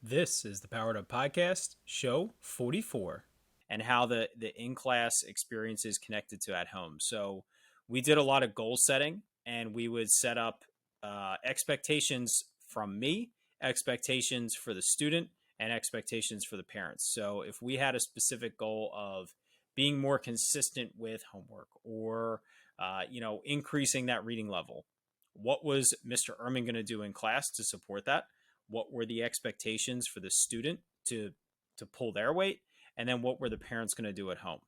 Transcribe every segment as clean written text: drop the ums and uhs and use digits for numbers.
This is the Powered Up Podcast, show 44, and how the in-class experience is connected to at home. So we did a lot of goal setting, and we would set up expectations from me, expectations for the student, and expectations for the parents. So if we had a specific goal of being more consistent with homework or increasing that reading level, what was Mr. Ehrman going to do in class to support that? What were the expectations for the student to pull their weight, and then what were the parents going to do at home.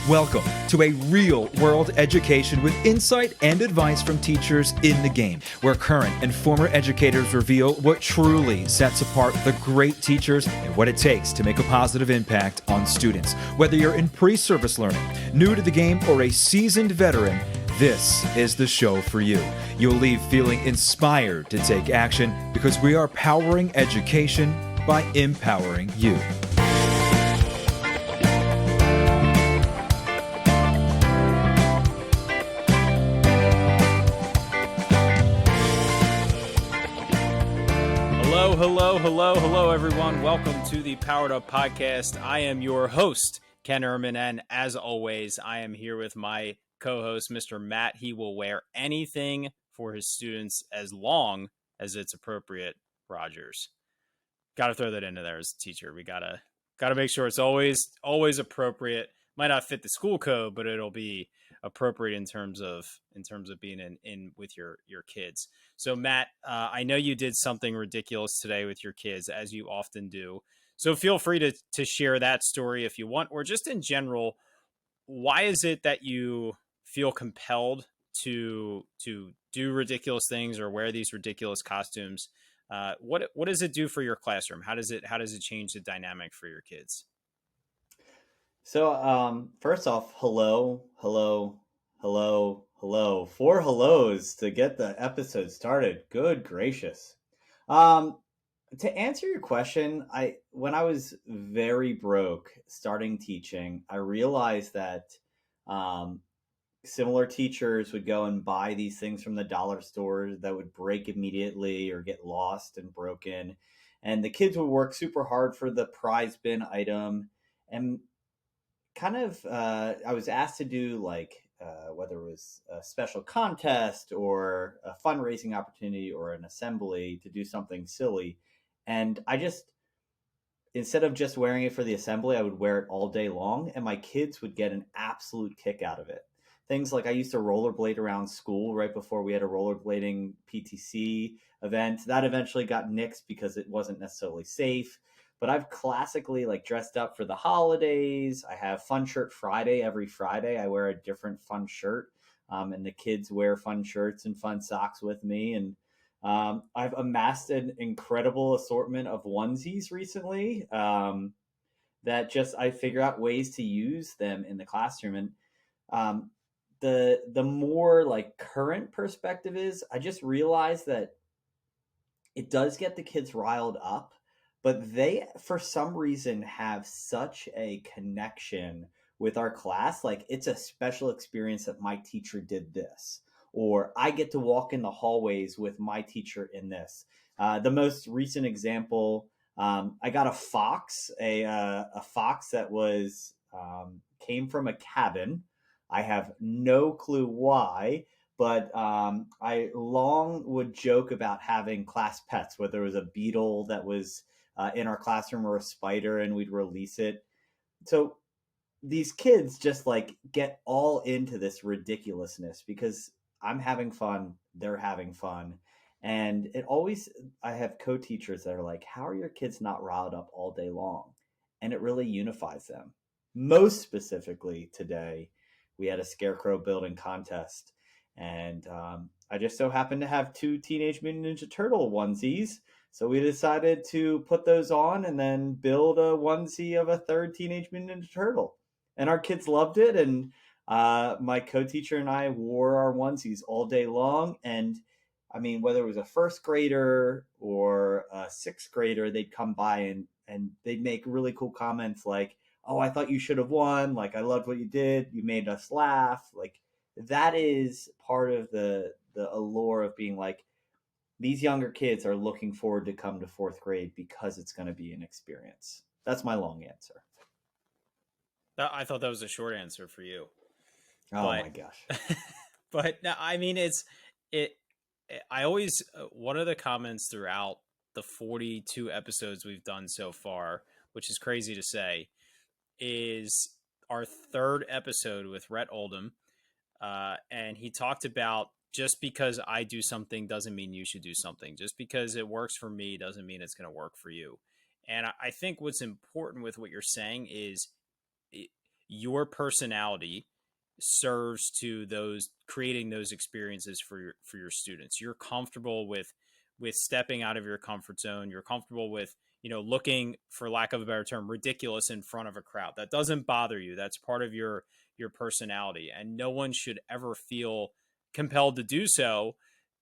Welcome to a real world education with insight and advice from teachers in the game, where current and former educators reveal what truly sets apart the great teachers and what it takes to make a positive impact on students. Whether you're in pre-service learning, new to the game, or a seasoned veteran, this is the show for you. You'll leave feeling inspired to take action because we are powering education by empowering you. Hello, everyone. Welcome to the Powered Up Podcast. I am your host, Ken Ehrman, and as always, I am here with my co-host, Mr. Matt. He will wear anything for his students as long as it's appropriate. Rogers. Got to throw that into there as a teacher. We gotta make sure it's always appropriate. Might not fit the school code, but it'll be appropriate in terms of being in with your kids. So Matt, I know you did something ridiculous today with your kids, as you often do. So feel free to share that story if you want, or just in general, why is it that you feel compelled to do ridiculous things or wear these ridiculous costumes? What does it do for your classroom? How does it change the dynamic for your kids? So, first off, hello. 4 hellos to get the episode started. Good gracious. Um, to answer your question, when I was very broke starting teaching, I realized that um, similar teachers would go and buy these things from the dollar stores that would break immediately or get lost and broken. And the kids would work super hard for the prize bin item. And I was asked to do whether it was a special contest or a fundraising opportunity or an assembly to do something silly. And I just, instead of just wearing it for the assembly, I would wear it all day long, and my kids would get an absolute kick out of it. Things like I used to rollerblade around school right before we had a rollerblading PTC event. That eventually got nixed because it wasn't necessarily safe. But I've classically dressed up for the holidays. I have Fun Shirt Friday. Every Friday, I wear a different fun shirt, and the kids wear fun shirts and fun socks with me. And I've amassed an incredible assortment of onesies recently that just I figure out ways to use them in the classroom. And um, the more current perspective is, I just realized that it does get the kids riled up, but they for some reason have such a connection with our class. Like, it's a special experience that my teacher did this, or I get to walk in the hallways with my teacher in this. The most recent example, I got a fox that was came from a cabin. I have no clue why, but I long would joke about having class pets, whether it was a beetle that was in our classroom or a spider, and we'd release it. So these kids just get all into this ridiculousness because I'm having fun, they're having fun. And I have co-teachers that are like, how are your kids not riled up all day long? And it really unifies them. Most specifically today, we had a scarecrow building contest. And I just so happened to have 2 Teenage Mutant Ninja Turtle onesies. So we decided to put those on and then build a onesie of a third Teenage Mutant Ninja Turtle. And our kids loved it. And my co-teacher and I wore our onesies all day long. And I mean, whether it was a first grader or a sixth grader, they'd come by and they'd make really cool comments like, oh, I thought you should have won. Like, I loved what you did. You made us laugh. Like, that is part of the allure of being like, these younger kids are looking forward to come to fourth grade because it's going to be an experience. That's my long answer. I thought that was a short answer for you, Oh but my gosh. but no, I mean it. I always one of the comments throughout the 42 episodes we've done so far, which is crazy to say, is our third episode with Rhett Oldham, and he talked about just because I do something doesn't mean you should do something. Just because it works for me doesn't mean it's going to work for you. And I think what's important with what you're saying is your personality serves to those creating those experiences for your students. You're comfortable with stepping out of your comfort zone. You're comfortable with, looking, for lack of a better term, ridiculous in front of a crowd. That doesn't bother you. That's part of your personality, and no one should ever feel compelled to do so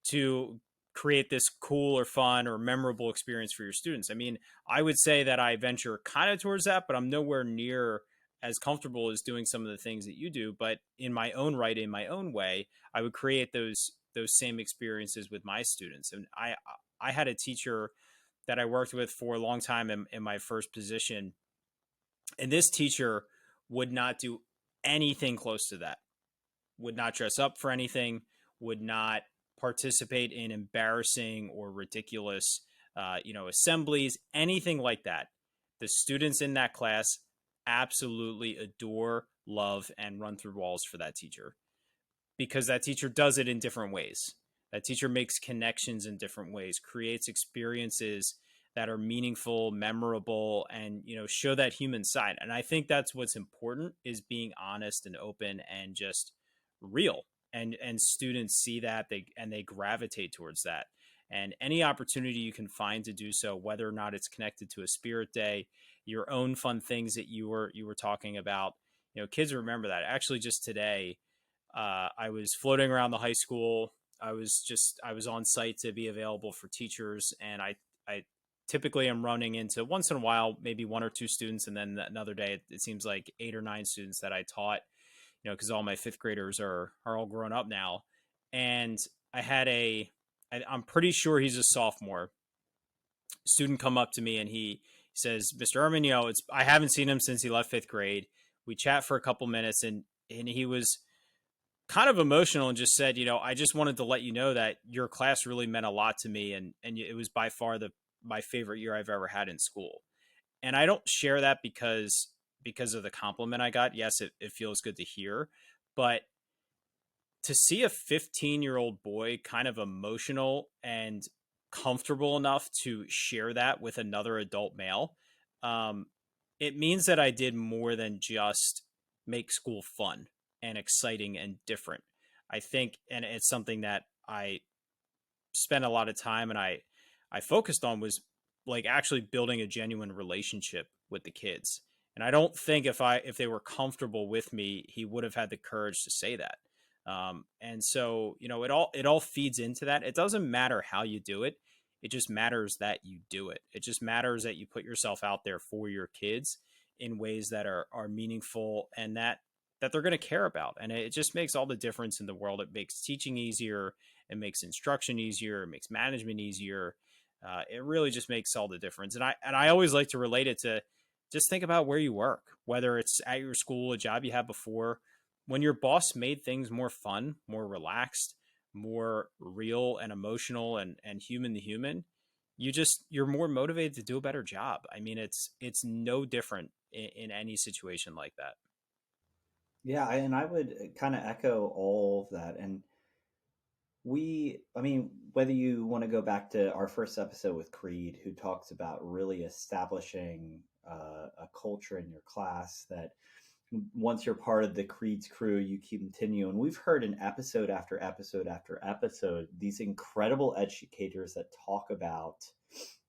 to create this cool or fun or memorable experience for your students. I mean, I would say that I venture kind of towards that, but I'm nowhere near as comfortable as doing some of the things that you do. But in my own right, in my own way, I would create those same experiences with my students. And I had a teacher that I worked with for a long time in my first position, and this teacher would not do anything close to that. Would not dress up for anything. Would not participate in embarrassing or ridiculous, assemblies, anything like that. The students in that class absolutely adore, love, and run through walls for that teacher, because that teacher does it in different ways. That teacher makes connections in different ways, creates experiences that are meaningful, memorable, and show that human side. And I think that's what's important, is being honest and open and just real. And students see that, they gravitate towards that. And any opportunity you can find to do so, whether or not it's connected to a spirit day, your own fun things that you were talking about, kids remember that. Actually, just today, I was floating around the high school. I was on site to be available for teachers, and I typically am running into, once in a while, maybe one or two students, and then another day it seems like 8 or 9 students that I taught, because all my fifth graders are all grown up now. And I had I'm pretty sure he's a sophomore student come up to me, and he says, "Mr. Ehrman, I haven't seen him since he left fifth grade." We chat for a couple minutes, and he was kind of emotional and just said, "I just wanted to let you know that your class really meant a lot to me, and it was by far my favorite year I've ever had in school." And I don't share that because of the compliment I got. Yes, it feels good to hear, but to see a 15-year-old boy kind of emotional and comfortable enough to share that with another adult male, it means that I did more than just make school fun and exciting and different. I think, and it's something that I spent a lot of time and I focused on, was like actually building a genuine relationship with the kids. And I don't think if they were comfortable with me, he would have had the courage to say that. And so, it all feeds into that. It doesn't matter how you do it. It just matters that you do it. It just matters that you put yourself out there for your kids in ways that are meaningful, and that they're going to care about. And it just makes all the difference in the world. It makes teaching easier. It makes instruction easier. It makes management easier. It really just makes all the difference. And I always like to relate it to, just think about where you work, whether it's at your school, a job you had before. When your boss made things more fun, more relaxed, more real and emotional and human to human, you're more motivated to do a better job. I mean, it's no different in any situation like that. Yeah, and I would kind of echo all of that. And I mean, whether you want to go back to our first episode with Creed, who talks about really establishing a culture in your class that once you're part of the Creed's crew, you continue. And we've heard in episode after episode after episode these incredible educators that talk about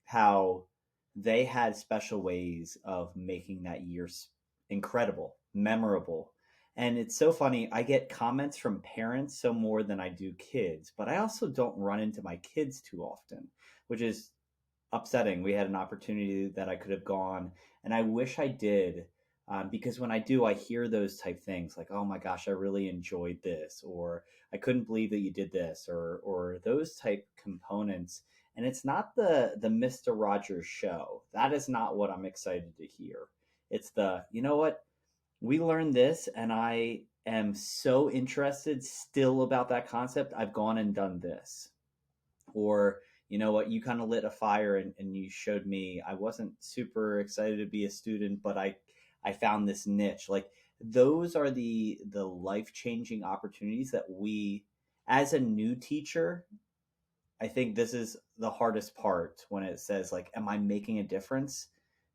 how they had special ways of making that year incredible, memorable. And it's so funny. I get comments from parents so more than I do kids, but I also don't run into my kids too often, which is upsetting. We had an opportunity that I could have gone, and I wish I did, Because when I do, I hear those type things like, "Oh my gosh, I really enjoyed this," or "I couldn't believe that you did this," or those type components. And it's not the Mister Rogers show. That is not what I'm excited to hear. It's the, you know what, we learned this, and I am so interested still about that concept. I've gone and done this. Or, you know what, you kind of lit a fire, and you showed me. I wasn't super excited to be a student, but I found this niche. Like, those are the life-changing opportunities that we, as a new teacher, I think this is the hardest part when it says, like, am I making a difference?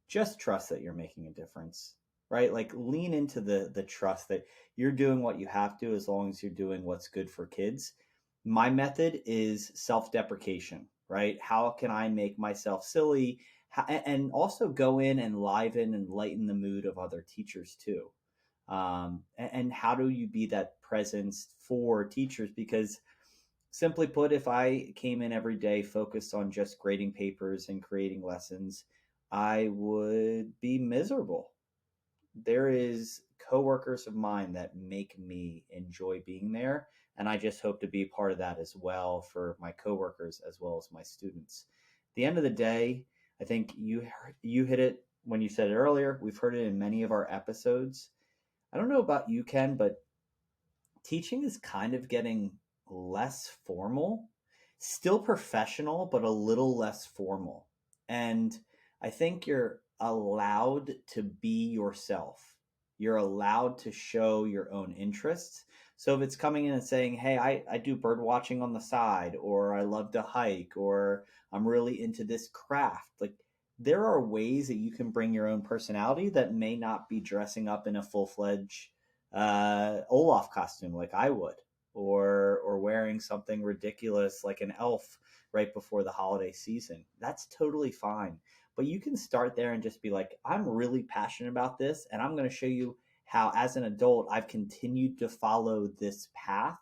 Just trust that you're making a difference, right? Like, lean into the trust that you're doing what you have to, as long as you're doing what's good for kids. My method is self-deprecation, right? How can I make myself silly? And also go in and liven and lighten the mood of other teachers too. And how do you be that presence for teachers? Because, simply put, if I came in every day focused on just grading papers and creating lessons, I would be miserable. There is coworkers of mine that make me enjoy being there, and I just hope to be part of that as well for my coworkers as well as my students. At the end of the day, I think you hit it when you said it earlier. We've heard it in many of our episodes. I don't know about you, Ken, but teaching is kind of getting less formal, still professional, but a little less formal. And I think you're allowed to be yourself. You're allowed to show your own interests. So if it's coming in and saying, "Hey, I do bird watching on the side," or "I love to hike," or "I'm really into this craft," like, there are ways that you can bring your own personality that may not be dressing up in a full-fledged Olaf costume like I would, or wearing something ridiculous like an elf right before the holiday season. That's totally fine. But you can start there and just be like, I'm really passionate about this, and I'm going to show you how, as an adult, I've continued to follow this path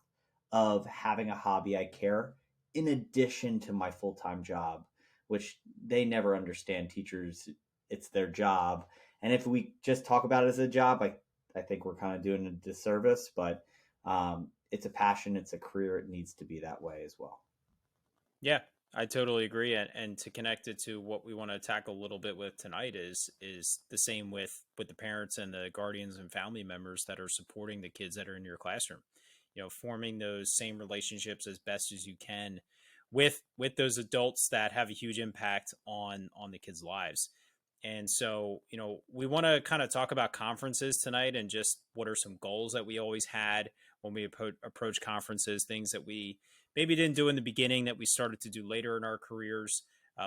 of having a hobby I care in addition to my full time job, which they never understand. Teachers, it's their job. And if we just talk about it as a job, I think we're kind of doing a disservice, but it's a passion, it's a career, it needs to be that way as well. Yeah, I totally agree. And to connect it to what we want to tackle a little bit with tonight is the same with the parents and the guardians and family members that are supporting the kids that are in your classroom. You know, forming those same relationships as best as you can with those adults that have a huge impact on the kids' lives. And so, you know, we want to kind of talk about conferences tonight and just what are some goals that we always had when we approach conferences, things that we maybe didn't do in the beginning that we started to do later in our careers.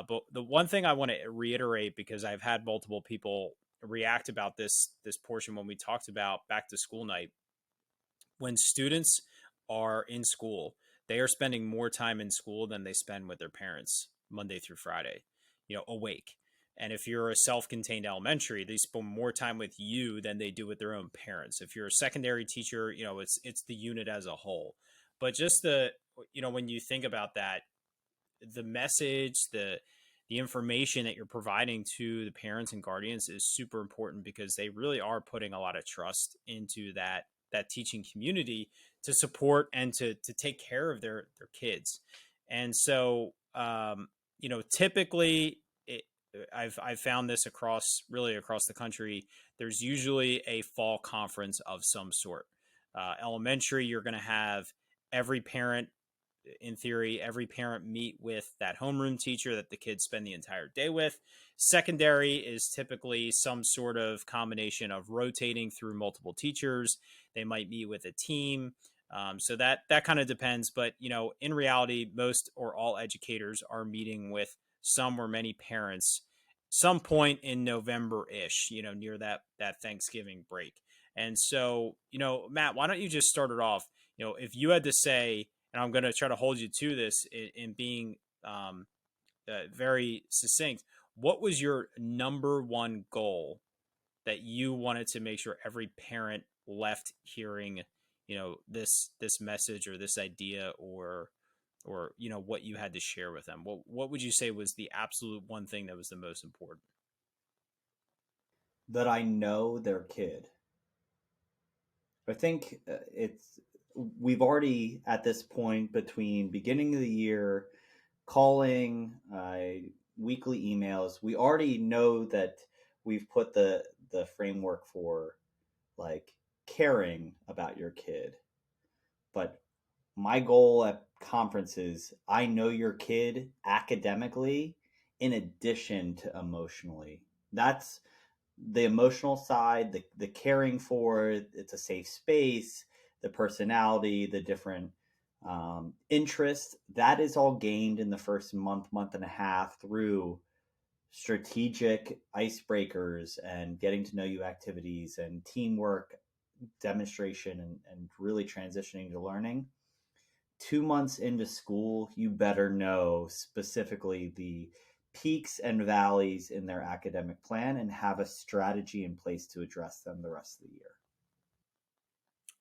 But the one thing I want to reiterate, because I've had multiple people react about this portion when we talked about back to school night, when students are in school, they are spending more time in school than they spend with their parents Monday through Friday, you know, awake. And if you're a self-contained elementary, they spend more time with you than they do with their own parents. If you're a secondary teacher, you know, it's the unit as a whole. But just you know, when you think about that, the message, the information that you're providing to the parents and guardians is super important, because they really are putting a lot of trust into that teaching community to support and to take care of their kids. And so, you know, typically I've found this across the country. There's usually a fall conference of some sort. Elementary, you're going to have every parent, in theory, every parent meet with that homeroom teacher that the kids spend the entire day with. Secondary is typically some sort of combination of rotating through multiple teachers. They might meet with a team. So that kind of depends. But, you know, in reality, most or all educators are meeting with some or many parents some point in November-ish, you know, near that Thanksgiving break. And so, you know, Matt, why don't you just start it off? You know, if you had to say, and I'm going to try to hold you to this in being very succinct, what was your number one goal that you wanted to make sure every parent left hearing, you know, this message or this idea, or you know, what you had to share with them? What would you say was the absolute one thing that was the most important? that I know their kid. I think we've already at this point between beginning of the year, calling, weekly emails, we already know that we've put the framework for like caring about your kid. But my goal at conferences, I know your kid academically in addition to emotionally. That's the emotional side, the caring for it's a safe space, the personality, the different interests. That is all gained in the first month and a half through strategic icebreakers and getting to know you activities and teamwork demonstration and really transitioning to learning. 2 months into school, you better know specifically the peaks and valleys in their academic plan and have a strategy in place to address them the rest of the year.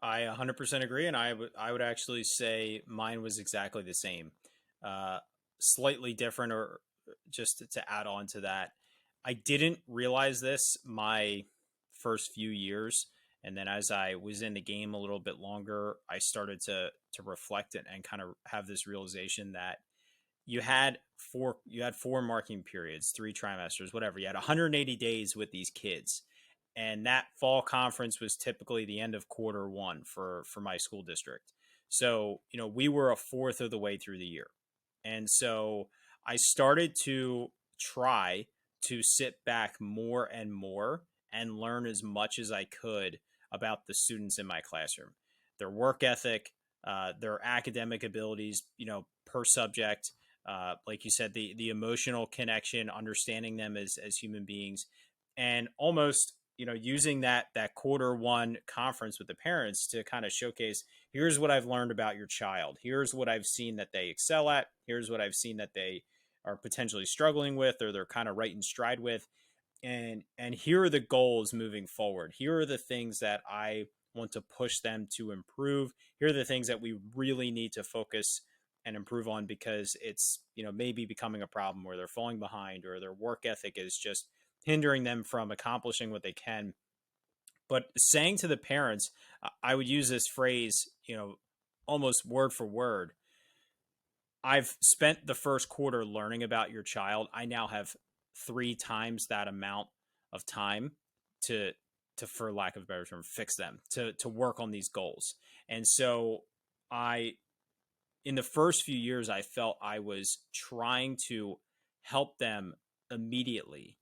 I 100% agree, and I would actually say mine was exactly the same. Slightly different, or just to add on to that, I didn't realize this my first few years, and then as I was in the game a little bit longer, I started to reflect it and kind of have this realization that you had four marking periods, 3 trimesters, whatever. You had 180 days with these kids, and that fall conference was typically the end of quarter 1 for my school district. So we were a fourth of the way through the year, and so I started to try to sit back more and more and learn as much as I could about the students in my classroom, their work ethic, their academic abilities, per subject. Like you said, the emotional connection, understanding them as human beings, and almost using that quarter 1 conference with the parents to kind of showcase, here's what I've learned about your child, here's what I've seen that they excel at, here's what I've seen that they are potentially struggling with, or they're kind of right in stride with, and here are the goals moving forward, here are the things that I want to push them to improve, here are the things that we really need to focus and improve on, because it's maybe becoming a problem where they're falling behind, or their work ethic is just hindering them from accomplishing what they can. But saying to the parents, I would use this phrase, almost word for word: I've spent the first quarter learning about your child. I now have 3 times that amount of time to for lack of a better term, fix them, to work on these goals. And so I in the first few years, I felt I was trying to help them immediately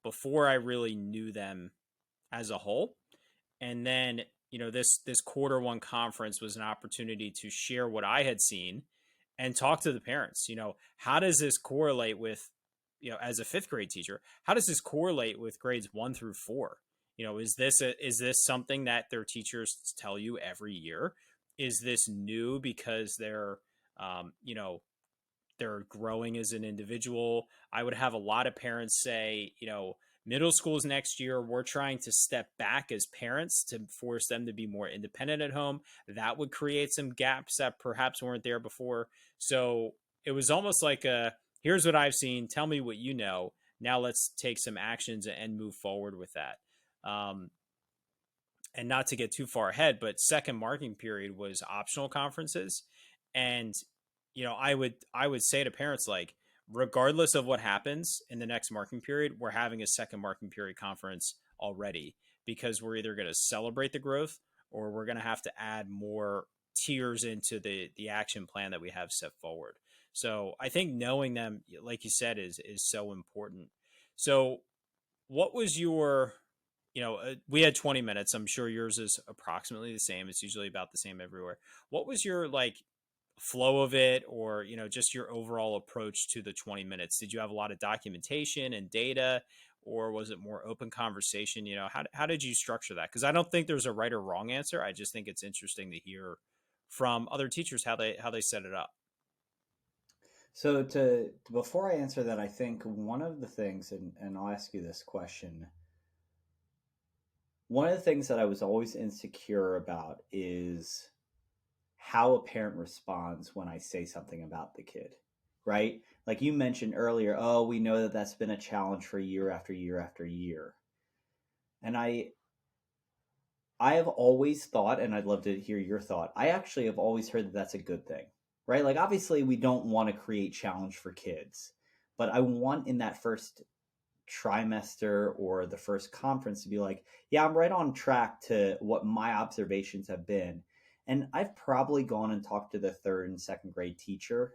before I really knew them as a whole. And then, this quarter 1 conference was an opportunity to share what I had seen and talk to the parents. How does this correlate with, as a fifth grade teacher, how does this correlate with grades 1 through 4? Is this something that their teachers tell you every year? Is this new because um, you know, they're growing as an individual? I would have a lot of parents say, middle school's next year, we're trying to step back as parents to force them to be more independent at home. That would create some gaps that perhaps weren't there before. So it was almost like here's what I've seen, tell me what you know. Now let's take some actions and move forward with that. Um, and not to get too far ahead, but second marking period was optional conferences. And I would say to parents, like, regardless of what happens in the next marking period, we're having a second marking period conference already, because we're either going to celebrate the growth, or we're going to have to add more tiers into the action plan that we have set forward. So I think knowing them, like you said, is so important. So what was your we had 20 minutes. I'm sure yours is approximately the same. It's usually about the same everywhere. What was your flow of it, or just your overall approach to the 20 minutes? Did you have a lot of documentation and data, or was it more open conversation? How did you structure that? Because I don't think there's a right or wrong answer. I just think it's interesting to hear from other teachers how they set it up. So to before I answer that, I think one of the things, and I'll ask you this question. One of the things that I was always insecure about is how a parent responds when I say something about the kid, right? Like you mentioned earlier, oh, we know that that's been a challenge for year after year after year. And I have always thought, and I'd love to hear your thought. I actually have always heard that that's a good thing, right? Like, obviously, we don't want to create challenge for kids, but I want in that first trimester or the first conference to be like, yeah, I'm right on track to what my observations have been. And I've probably gone and talked to the third and second grade teacher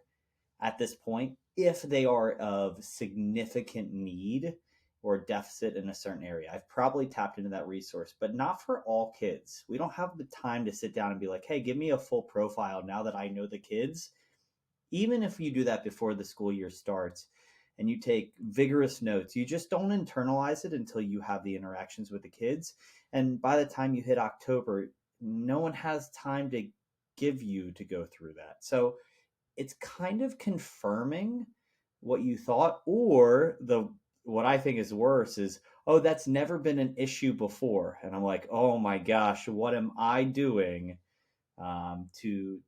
at this point if they are of significant need or deficit in a certain area. I've probably tapped into that resource, but not for all kids. We don't have the time to sit down and be like, hey, give me a full profile now that I know the kids. Even if you do that before the school year starts and you take vigorous notes, you just don't internalize it until you have the interactions with the kids. And by the time you hit October, no one has time to give you to go through that. So it's kind of confirming what you thought, or the what I think is worse is, oh, that's never been an issue before, and I'm like, oh my gosh, what am I doing to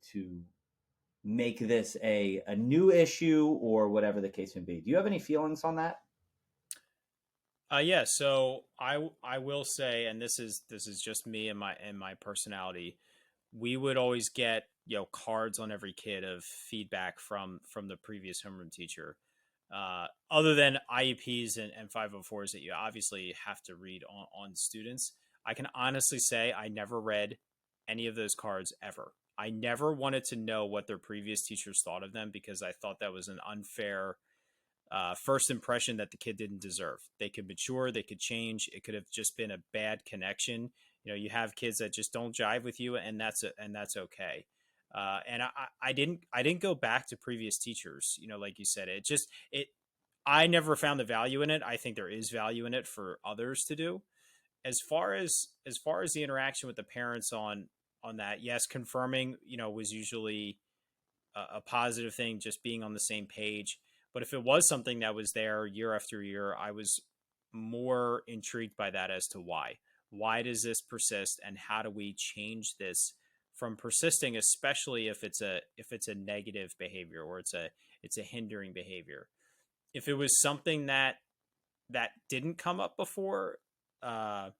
make this a new issue or whatever the case may be? Do you have any feelings on that? Yeah, so I will say, and this is just me and my personality. We would always get cards on every kid of feedback from the previous homeroom teacher. Other than IEPs and 504s that you obviously have to read on students, I can honestly say I never read any of those cards ever. I never wanted to know what their previous teachers thought of them because I thought that was an unfair first impression that the kid didn't deserve. They could mature, they could change. It could have just been a bad connection. You have kids that just don't jive with you, and that's okay. And I didn't go back to previous teachers. Like you said, I never found the value in it. I think there is value in it for others to do. As far as the interaction with the parents on that, yes, confirming was usually a positive thing, just being on the same page. But if it was something that was there year after year, I was more intrigued by that as to why. Why does this persist, and how do we change this from persisting, especially if it's a negative behavior or it's a hindering behavior. If it was something that didn't come up before, I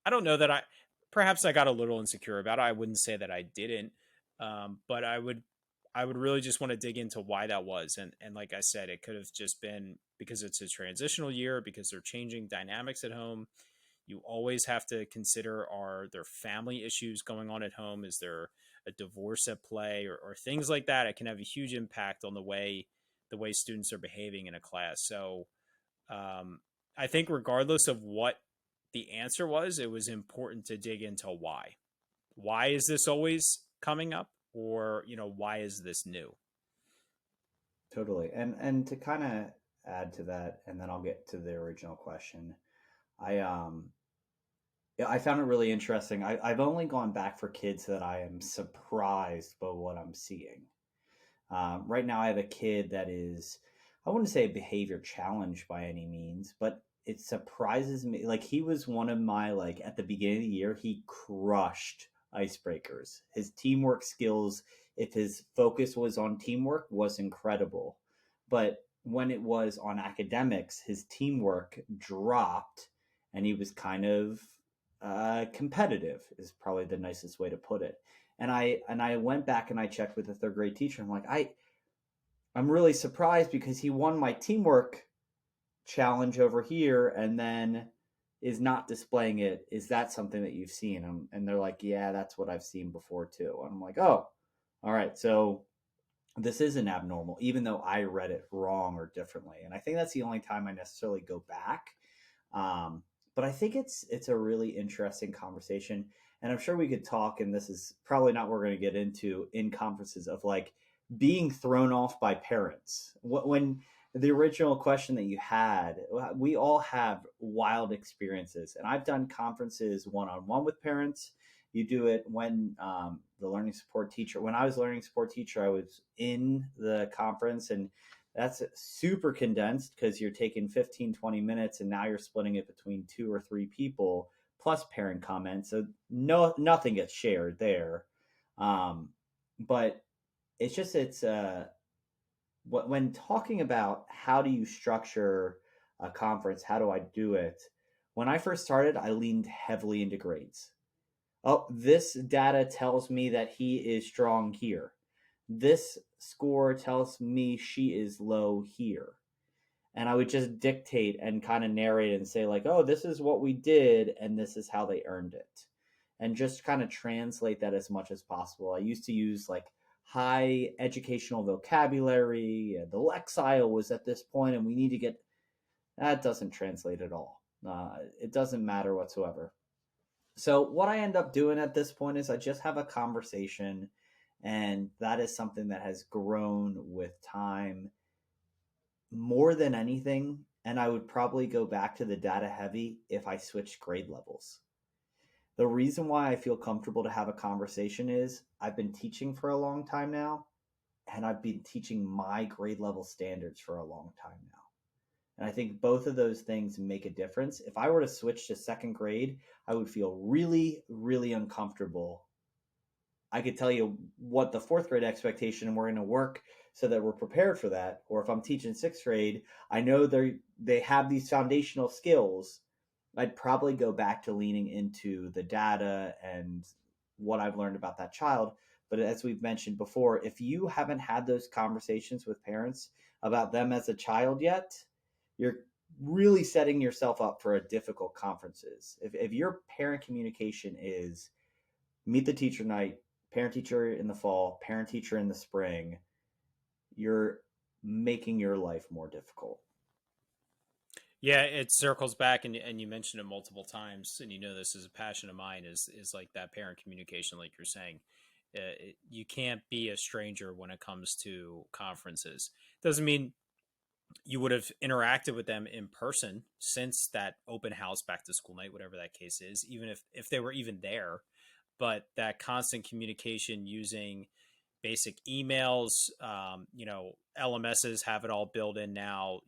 don't know that perhaps I got a little insecure about it. I wouldn't say that I didn't, but I would really just want to dig into why that was. And like I said, it could have just been because it's a transitional year, because they're changing dynamics at home. You always have to consider, are there family issues going on at home? Is there a divorce at play, or things like that? It can have a huge impact on the way students are behaving in a class. So I think regardless of what the answer was, it was important to dig into why. Why is this always coming up? Or, why is this new? Totally. And to kind of add to that, and then I'll get to the original question. I Yeah, I found it really interesting. I've only gone back for kids that I am surprised by what I'm seeing. Right now, I have a kid that is, I wouldn't say a behavior challenge by any means, but it surprises me. Like, he was one of my, like, at the beginning of the year, he crushed icebreakers. His teamwork skills, if his focus was on teamwork, was incredible. But when it was on academics, his teamwork dropped and he was kind of competitive, is probably the nicest way to put it. And I went back and I checked with the third grade teacher. I'm like, I'm really surprised because he won my teamwork challenge over here and then is not displaying it. Is that something that you've seen? And they're like, yeah, that's what I've seen before too. And I'm like, oh, all right. So this isn't abnormal, even though I read it wrong or differently. And I think that's the only time I necessarily go back. But I think it's a really interesting conversation. And I'm sure we could talk, and this is probably not what we're going to get into in conferences, of like being thrown off by parents. When the original question that you had, we all have wild experiences. And I've done conferences one-on-one with parents. You do it when the learning support teacher, when I was learning support teacher, I was in the conference, and that's super condensed because you're taking 15, 20 minutes and now you're splitting it between 2 or 3 people plus parent comments. So nothing gets shared there. But when talking about how do you structure a conference, how do I do it? When I first started, I leaned heavily into grades. Oh, this data tells me that he is strong here. This score tells me she is low here. And I would just dictate and kind of narrate and say, like, oh, this is what we did, and this is how they earned it. And just kind of translate that as much as possible. I used to use like high educational vocabulary. The Lexile was at this point, and we need to get that doesn't translate at all. It doesn't matter whatsoever. So what I end up doing at this point is I just have a conversation, and that is something that has grown with time more than anything. And I would probably go back to the data heavy if I switched grade levels. The reason why I feel comfortable to have a conversation is I've been teaching for a long time now, and I've been teaching my grade level standards for a long time now. And I think both of those things make a difference. If I were to switch to second grade, I would feel really, really uncomfortable. I could tell you what the fourth grade expectation, and we're going to work so that we're prepared for that. Or if I'm teaching sixth grade, I know they have these foundational skills. I'd probably go back to leaning into the data and what I've learned about that child. But as we've mentioned before, if you haven't had those conversations with parents about them as a child yet, you're really setting yourself up for a difficult conferences. If your parent communication is meet the teacher night, parent teacher in the fall, parent teacher in the spring, you're making your life more difficult. Yeah, it circles back, and you mentioned it multiple times, and this is a passion of mine, is like that parent communication, like you're saying. You can't be a stranger when it comes to conferences. Doesn't mean you would have interacted with them in person since that open house, back to school night, whatever that case is, even if they were even there. But that constant communication using basic emails, LMSs have it all built in now,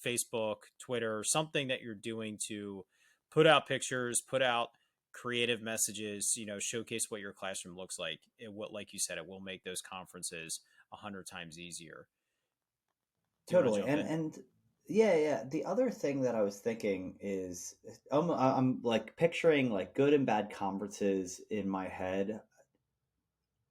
Facebook, Twitter, something that you're doing to put out pictures, put out creative messages, showcase what your classroom looks like. Like you said, it will make those conferences 100 times easier. Totally. And yeah. The other thing that I was thinking is I'm like picturing like good and bad conferences in my head.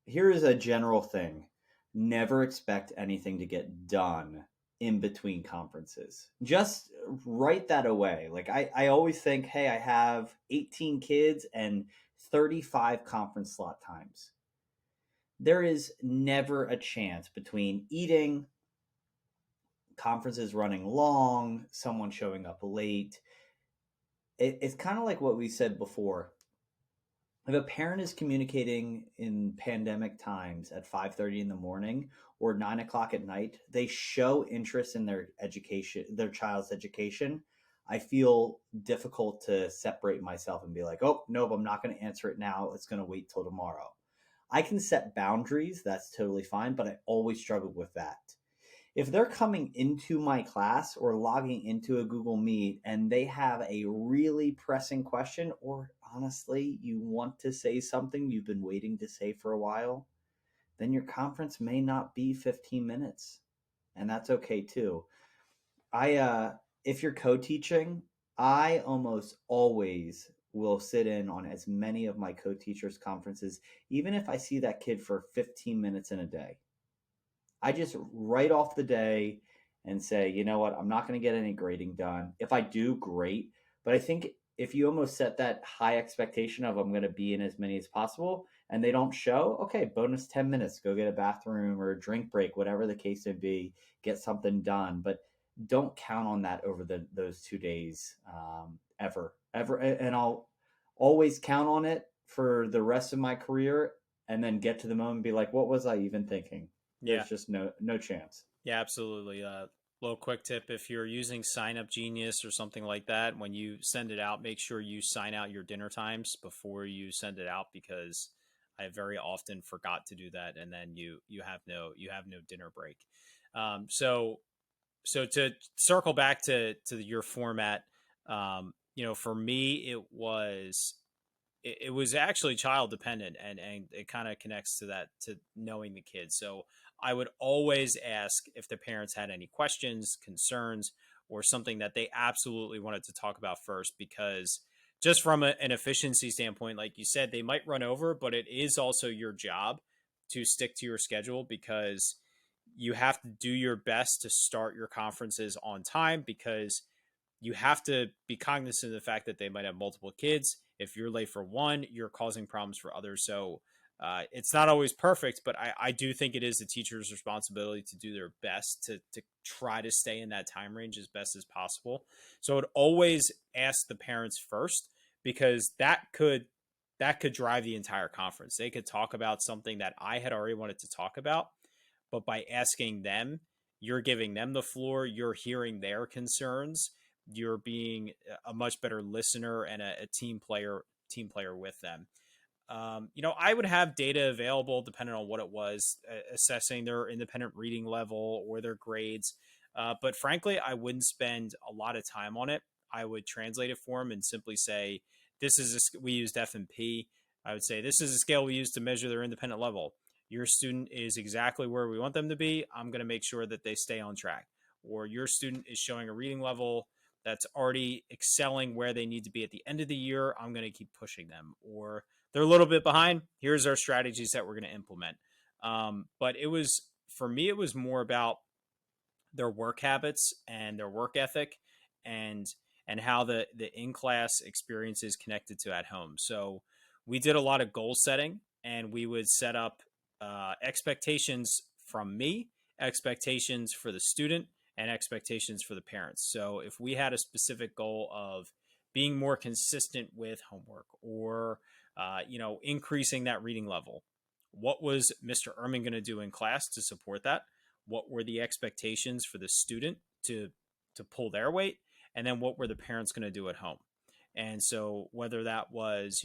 Here is a general thing. Never expect anything to get done in between conferences. Just write that away. Like I always think, hey, I have 18 kids and 35 conference slot times. There is never a chance between eating, conferences running long, someone showing up late. It's kind of like what we said before. If a parent is communicating in pandemic times at 5:30 in the morning or 9 o'clock at night, they show interest in their education, their child's education. I feel difficult to separate myself and be like, oh, nope, I'm not going to answer it now. It's going to wait till tomorrow. I can set boundaries. That's totally fine. But I always struggle with that. If they're coming into my class or logging into a Google Meet and they have a really pressing question, or honestly, you want to say something you've been waiting to say for a while, then your conference may not be 15 minutes. And that's okay too. If you're co-teaching, I almost always will sit in on as many of my co-teachers' conferences, even if I see that kid for 15 minutes in a day. I just write off the day and say, you know what, I'm not going to get any grading done. If I do, great. But I think if you almost set that high expectation of I'm going to be in as many as possible and they don't show, okay, bonus 10 minutes, go get a bathroom or a drink break, whatever the case may be, get something done. But don't count on that over those 2 days ever. And I'll always count on it for the rest of my career and then get to the moment and be like, what was I even thinking? There's just no chance. Yeah, absolutely. Little quick tip, if you're using Sign Up Genius or something like that, when you send it out, make sure you sign out your dinner times before you send it out, because I very often forgot to do that, and then you have no dinner break. So to circle back to your format, for me it was actually child dependent, and it kind of connects to that, to knowing the kids. So I would always ask if the parents had any questions, concerns, or something that they absolutely wanted to talk about first, because just from an efficiency standpoint, like you said, they might run over, but it is also your job to stick to your schedule, because you have to do your best to start your conferences on time, because you have to be cognizant of the fact that they might have multiple kids. If you're late for one, you're causing problems for others. So it's not always perfect, but I do think it is the teacher's responsibility to do their best to try to stay in that time range as best as possible. So I would always ask the parents first, because that could drive the entire conference. They could talk about something that I had already wanted to talk about, but by asking them, you're giving them the floor, you're hearing their concerns, you're being a much better listener and a team player with them. I would have data available depending on what it was, assessing their independent reading level or their grades. But frankly, I wouldn't spend a lot of time on it. I would translate it for them and simply say, we used F&P. I would say, this is a scale we use to measure their independent level. Your student is exactly where we want them to be. I'm going to make sure that they stay on track. Or your student is showing a reading level that's already excelling where they need to be at the end of the year. I'm going to keep pushing them. Or they're a little bit behind. Here's our strategies that we're going to implement. But for me, it was more about their work habits and their work ethic, and how the in-class experience is connected to at home. So we did a lot of goal setting, and we would set up expectations from me, expectations for the student, and expectations for the parents. So if we had a specific goal of being more consistent with homework, or increasing that reading level, what was Mr. Ehrman going to do in class to support that? What were the expectations for the student to pull their weight? And then what were the parents going to do at home? And so whether that was,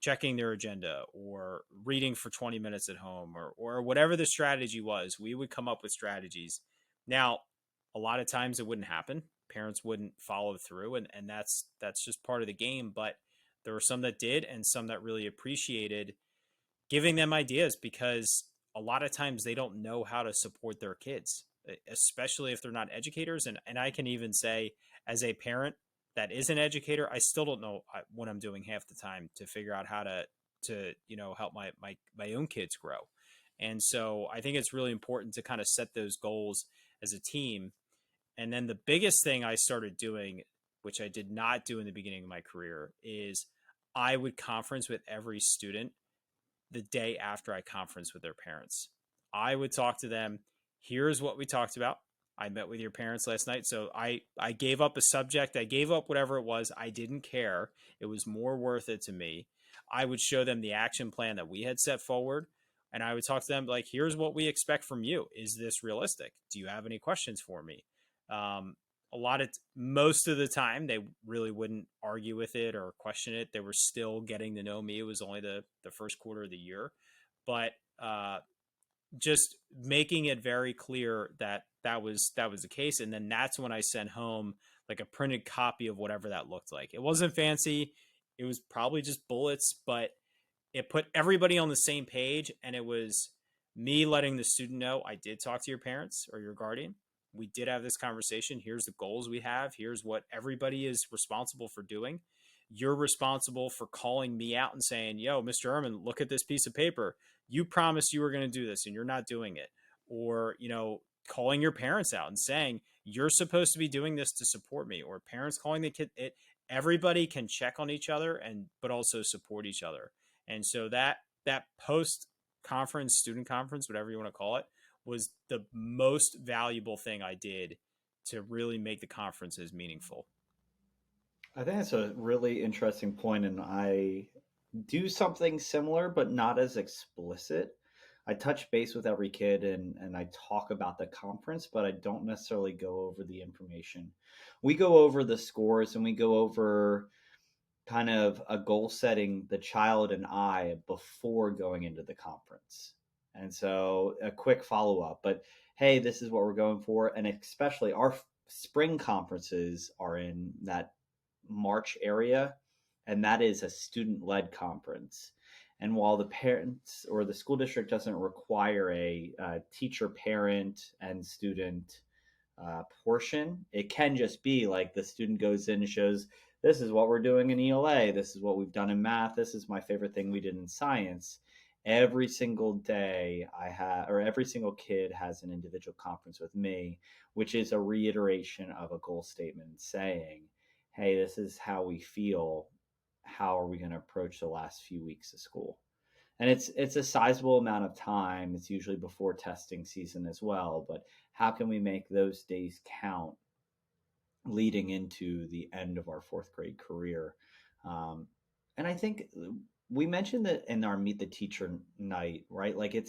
checking their agenda or reading for 20 minutes at home, or whatever the strategy was, we would come up with strategies. Now, a lot of times it wouldn't happen. Parents wouldn't follow through, and that's just part of the game. But there were some that did, and some that really appreciated giving them ideas, because a lot of times they don't know how to support their kids, especially if they're not educators. And I can even say, as a parent that is an educator, I still don't know what I'm doing half the time to figure out how to help my own kids grow. And so I think it's really important to kind of set those goals as a team. And then the biggest thing I started doing, which I did not do in the beginning of my career, is I would conference with every student the day after I conference with their parents. I would talk to them. Here's what we talked about. I met with your parents last night. So I gave up a subject. I gave up whatever it was. I didn't care. It was more worth it to me. I would show them the action plan that we had set forward. And I would talk to them like, here's what we expect from you. Is this realistic? Do you have any questions for me? Most of the time, they really wouldn't argue with it or question it. They were still getting to know me. It was only the first quarter of the year. But just making it very clear that was the case. And then that's when I sent home like a printed copy of whatever that looked like. It wasn't fancy. It was probably just bullets, but it put everybody on the same page. And it was me letting the student know, I did talk to your parents or your guardian. We did have this conversation. Here's the goals we have. Here's what everybody is responsible for doing. You're responsible for calling me out and saying, yo, Mr. Ehrman, look at this piece of paper. You promised you were going to do this and you're not doing it. Or, calling your parents out and saying, you're supposed to be doing this to support me. Or parents calling the kid. Everybody can check on each other but also support each other. And so that post conference, student conference, whatever you want to call it, was the most valuable thing I did to really make the conferences meaningful. I think that's a really interesting point, and I do something similar, but not as explicit. I touch base with every kid and I talk about the conference, but I don't necessarily go over the information. We go over the scores and we go over kind of a goal setting, the child and I, before going into the conference. And so a quick follow up, but hey, this is what we're going for. And especially our spring conferences are in that March area, and that is a student-led conference. And while the parents or the school district doesn't require a teacher, parent, and student portion. It can just be like the student goes in and shows, this is what we're doing in ELA. This is what we've done in math. This is my favorite thing we did in science. Every single day or every single kid has an individual conference with me, which is a reiteration of a goal statement saying, hey, this is how we feel. How are we going to approach the last few weeks of school? And it's a sizable amount of time. It's usually before testing season as well. But how can we make those days count leading into the end of our fourth grade career? And I think we mentioned that in our Meet the Teacher night, right? Like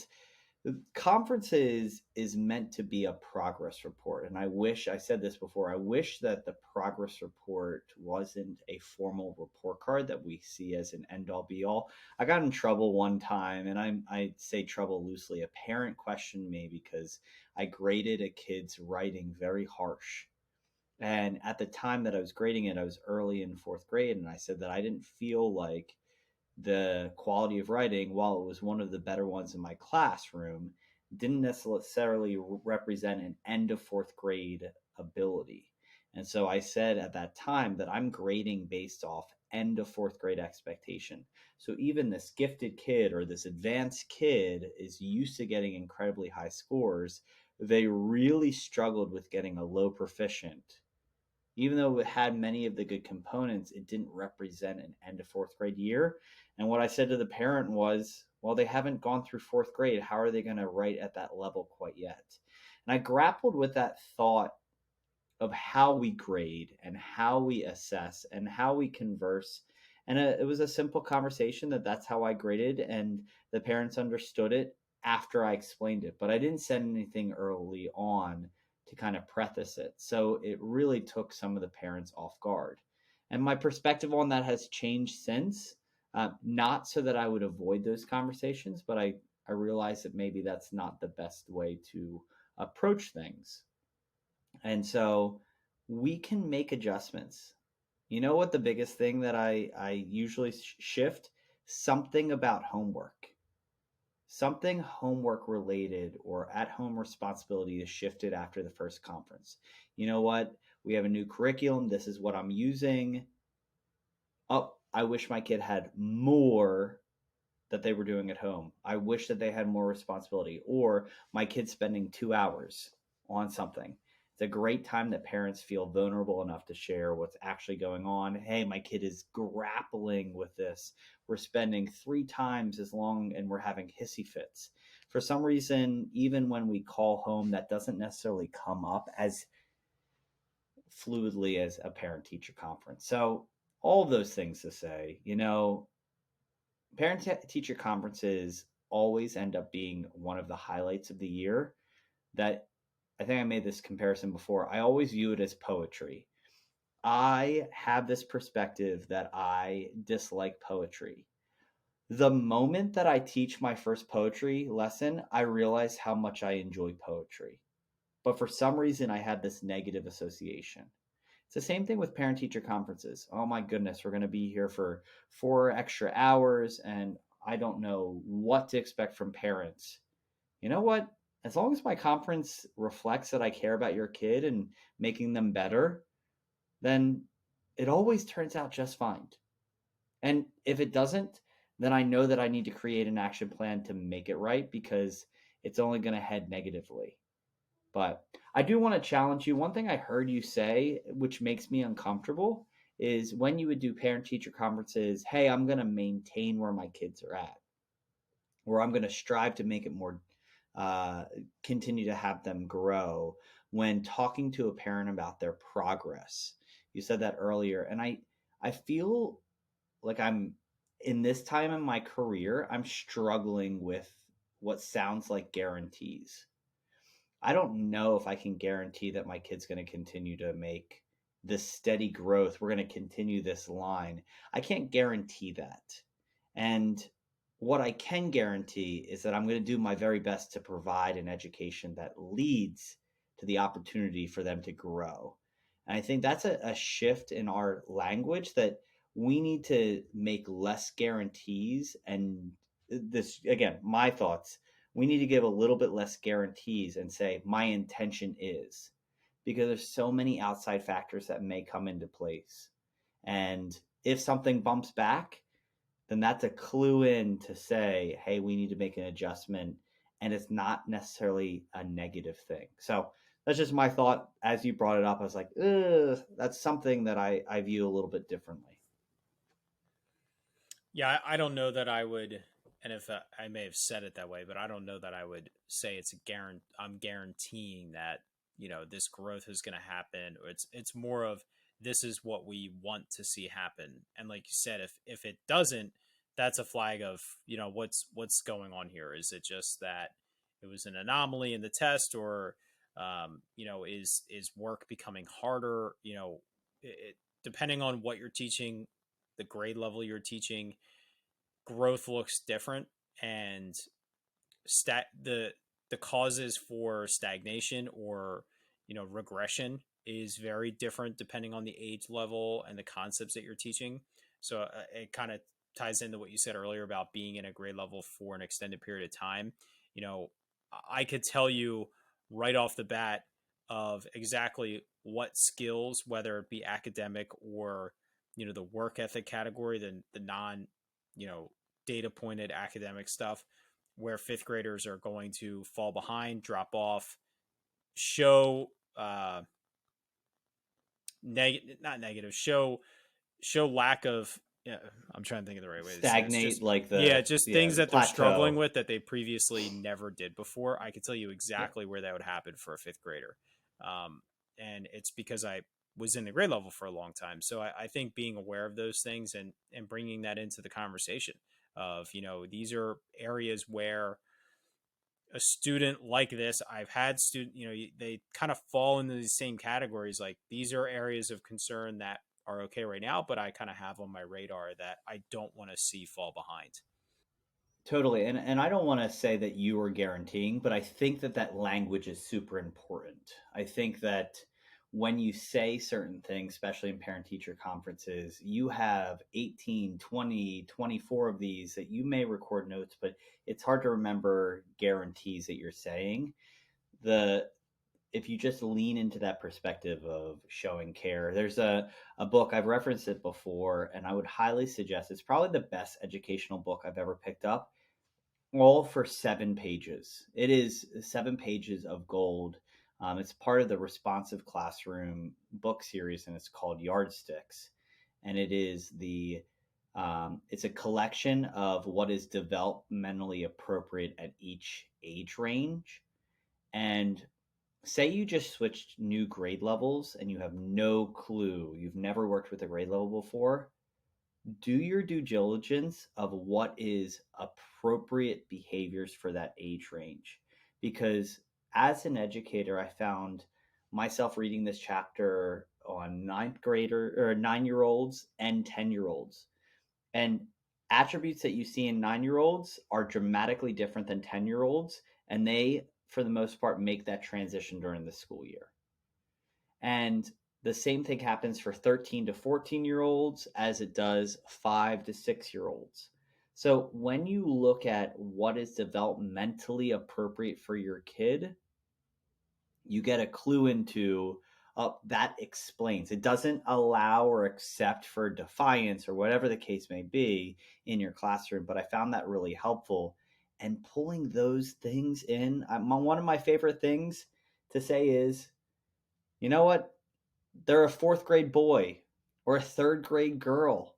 conferences is meant to be a progress report. And I said this before, I wish that the progress report wasn't a formal report card that we see as an end all be all. I got in trouble one time, and I say trouble loosely. A parent questioned me because I graded a kid's writing very harsh. And at the time that I was grading it, I was early in fourth grade, and I said that I didn't feel like the quality of writing, while it was one of the better ones in my classroom, didn't necessarily represent an end of fourth grade ability. And so I said at that time that I'm grading based off end of fourth grade expectation. So even this gifted kid or this advanced kid is used to getting incredibly high scores. They really struggled with getting a low proficient. Even though it had many of the good components, it didn't represent an end of fourth grade year. And what I said to the parent was, well, they haven't gone through fourth grade. How are they going to write at that level quite yet? And I grappled with that thought of how we grade and how we assess and how we converse. And it was a simple conversation that's how I graded, and the parents understood it after I explained it. But I didn't send anything early on to kind of preface it. So it really took some of the parents off guard. And my perspective on that has changed since, not so that I would avoid those conversations, but I realized that maybe that's not the best way to approach things. And so we can make adjustments. You know what the biggest thing that I usually shift? Something about homework. Something homework related or at home responsibility is shifted after the first conference. You know what? We have a new curriculum. This is what I'm using. Oh, I wish my kid had more that they were doing at home. I wish that they had more responsibility. Or my kid's spending 2 hours on something. It's a great time that parents feel vulnerable enough to share what's actually going on. Hey, my kid is grappling with this. We're spending 3 times as long and we're having hissy fits. For some reason, even when we call home, that doesn't necessarily come up as fluidly as a parent-teacher conference. So all of those things to say, parent-teacher conferences always end up being one of the highlights of the year. That I think I made this comparison before. I always view it as poetry. I have this perspective that I dislike poetry. The moment that I teach my first poetry lesson, I realize how much I enjoy poetry. But for some reason, I had this negative association. It's the same thing with parent-teacher conferences. Oh my goodness, we're going to be here for 4 extra hours, and I don't know what to expect from parents. You know what? As long as my conference reflects that I care about your kid and making them better, then it always turns out just fine. And if it doesn't, then I know that I need to create an action plan to make it right, because it's only going to head negatively. But I do want to challenge you. One thing I heard you say, which makes me uncomfortable, is when you would do parent-teacher conferences, hey, I'm going to maintain where my kids are at, or I'm going to strive to make it more continue to have them grow when talking to a parent about their progress. You said that earlier. And I feel like I'm in this time in my career, I'm struggling with what sounds like guarantees. I don't know if I can guarantee that my kid's going to continue to make this steady growth. We're going to continue this line. I can't guarantee that. And what I can guarantee is that I'm going to do my very best to provide an education that leads to the opportunity for them to grow. And I think that's a shift in our language, that we need to make less guarantees. And this, again, my thoughts, we need to give a little bit less guarantees and say, my intention is. because there's so many outside factors that may come into place. And if something bumps back, then that's a clue in to say, hey, we need to make an adjustment. And it's not necessarily a negative thing. So that's just my thought. As you brought it up, I was like, that's something that I view a little bit differently. Yeah, I don't know that I would, and if I may have said it that way, but I don't know that I would say it's a I'm guaranteeing that this growth is going to happen. Or it's more of this is what we want to see happen. And like you said, if it doesn't, that's a flag of what's going on here. Is it just that it was an anomaly in the test, or is work becoming harder? Depending on what you're teaching, the grade level you're teaching, growth looks different, and the causes for stagnation or regression is very different depending on the age level and the concepts that you're teaching. So it kind of ties into what you said earlier about being in a grade level for an extended period of time. I could tell you right off the bat of exactly what skills, whether it be academic or the work ethic category, the non data pointed academic stuff, where fifth graders are going to fall behind, drop off, show not negative, show lack of, I'm trying to think of the right way Stagnate, to say this. just things that plateau. They're struggling with that they previously never did before. I could tell you exactly where that would happen for a fifth grader. And it's because I was in the grade level for a long time. So I think being aware of those things and bringing that into the conversation of, these are areas where a student like this, I've had they kind of fall into the same categories. Like, these are areas of concern that are okay right now, but I kind of have on my radar that I don't want to see fall behind. Totally. And I don't want to say that you are guaranteeing, but I think that language is super important. I think that when you say certain things, especially in parent teacher conferences, you have 18, 20, 24 of these that you may record notes, but it's hard to remember guarantees that you're saying. If you just lean into that perspective of showing care, there's a book, I've referenced it before, and I would highly suggest, it's probably the best educational book I've ever picked up, all for 7 pages. It is 7 pages of gold. It's part of the Responsive Classroom book series, and it's called Yardsticks. And it is it's a collection of what is developmentally appropriate at each age range. And say you just switched new grade levels and you have no clue, you've never worked with a grade level before, do your due diligence of what is appropriate behaviors for that age range. Because as an educator, I found myself reading this chapter on 9-year-olds and 10-year-olds. And attributes that you see in 9-year-olds are dramatically different than 10-year-olds. And they, for the most part, make that transition during the school year. And the same thing happens for 13 to 14-year-olds as it does 5 to 6-year-olds. So when you look at what is developmentally appropriate for your kid, you get a clue into that explains. It doesn't allow or accept for defiance or whatever the case may be in your classroom, but I found that really helpful. And pulling those things in, one of my favorite things to say is, you know what? They're a 4th grade boy or a 3rd grade girl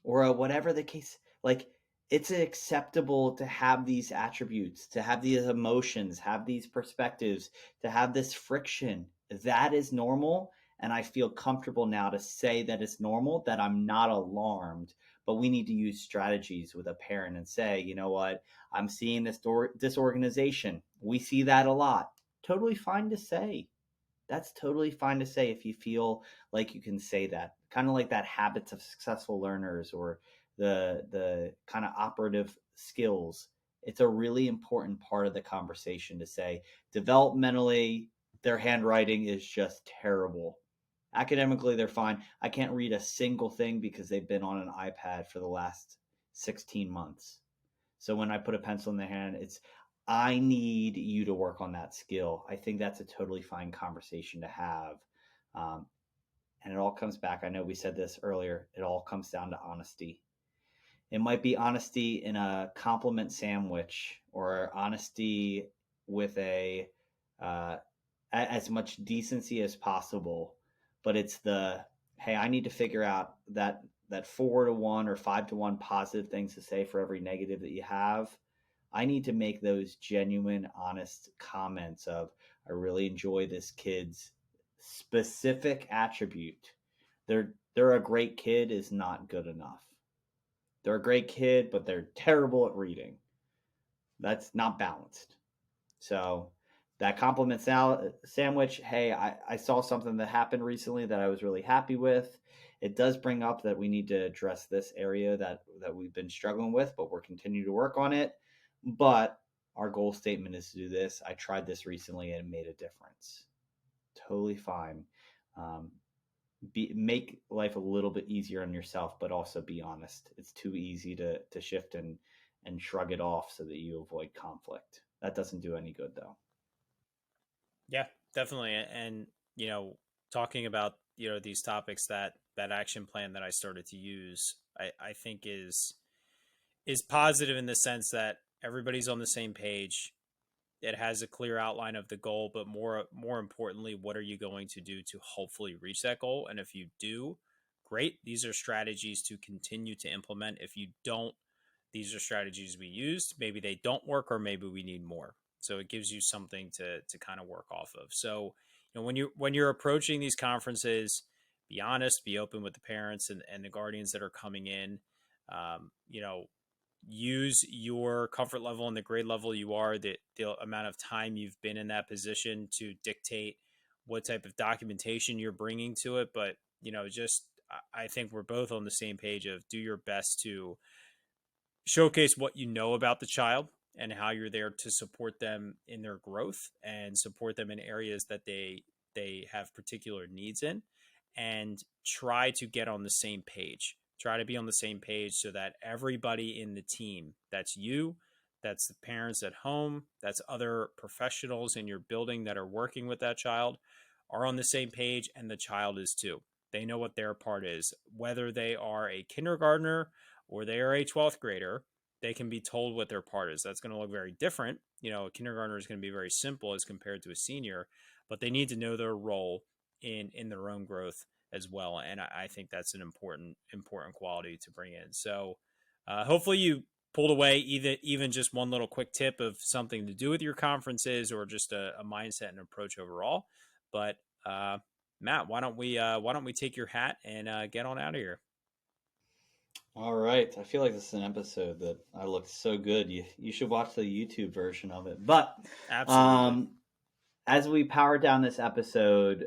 or a whatever the case. Like, it's acceptable to have these attributes, to have these emotions, have these perspectives, to have this friction. That is normal. And I feel comfortable now to say that it's normal, that I'm not alarmed, but we need to use strategies with a parent and say, you know what, I'm seeing this disorganization. We see that a lot. Totally fine to say. That's totally fine to say if you feel like you can say that. Kind of like that habits of successful learners or the kind of operative skills. It's a really important part of the conversation to say developmentally, their handwriting is just terrible. Academically, they're fine. I can't read a single thing because they've been on an iPad for the last 16 months. So when I put a pencil in their hand, I need you to work on that skill. I think that's a totally fine conversation to have. Um, and it all comes back. I know we said this earlier. It all comes down to honesty. It might be honesty in a compliment sandwich, or honesty with as much decency as possible. But it's the, hey, I need to figure out that 4-1 or 5-1 positive things to say for every negative that you have. I need to make those genuine, honest comments of, I really enjoy this kid's specific attribute. They're a great kid is not good enough. They're a great kid, but they're terrible at reading. That's not balanced. So that compliment sandwich, hey, I saw something that happened recently that I was really happy with. It does bring up that we need to address this area that we've been struggling with, but we're continuing to work on it. But our goal statement is to do this. I tried this recently and it made a difference. Totally fine. Make life a little bit easier on yourself, but also be honest. It's too easy to shift and shrug it off so that you avoid conflict. That doesn't do any good, though. Yeah, definitely. And, talking about, these topics, that action plan that I started to use, I think is positive in the sense that everybody's on the same page. It has a clear outline of the goal, but more importantly, what are you going to do to hopefully reach that goal? And if you do, great. These are strategies to continue to implement. If you don't, these are strategies we used. Maybe they don't work, or maybe we need more. So it gives you something to kind of work off of. So, when you're approaching these conferences, be honest, be open with the parents and the guardians that are coming in. Use your comfort level and the grade level you are, the amount of time you've been in that position to dictate what type of documentation you're bringing to it. But, I think we're both on the same page of do your best to showcase what you know about the child and how you're there to support them in their growth and support them in areas that they have particular needs in, and try to get on the same page. Try to be on the same page so that everybody in the team, that's you, that's the parents at home, that's other professionals in your building that are working with that child, are on the same page, and the child is too. They know what their part is. Whether they are a kindergartner or they are a 12th grader, they can be told what their part is. That's going to look very different. A kindergartner is going to be very simple as compared to a senior, but they need to know their role in their own growth as well. And I think that's an important quality to bring in. So hopefully you pulled away even just one little quick tip of something to do with your conferences, or just a mindset and approach overall. But Matt, why don't we take your hat and get on out of here? All right. I feel like this is an episode that I looked so good. You should watch the YouTube version of it. But Absolutely. As we power down this episode,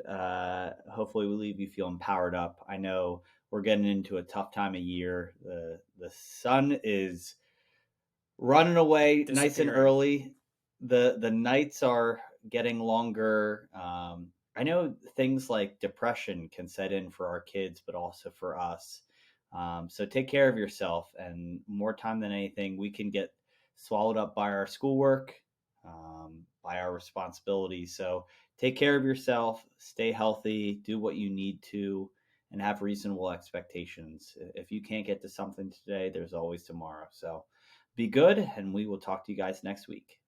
hopefully we leave you feeling powered up. I know we're getting into a tough time of year. The sun is running away nice and early. The nights are getting longer. I know things like depression can set in for our kids, but also for us. So take care of yourself, and more time than anything, we can get swallowed up by our schoolwork, by our responsibilities. So take care of yourself, stay healthy, do what you need to, and have reasonable expectations. If you can't get to something today, there's always tomorrow. So be good, and we will talk to you guys next week.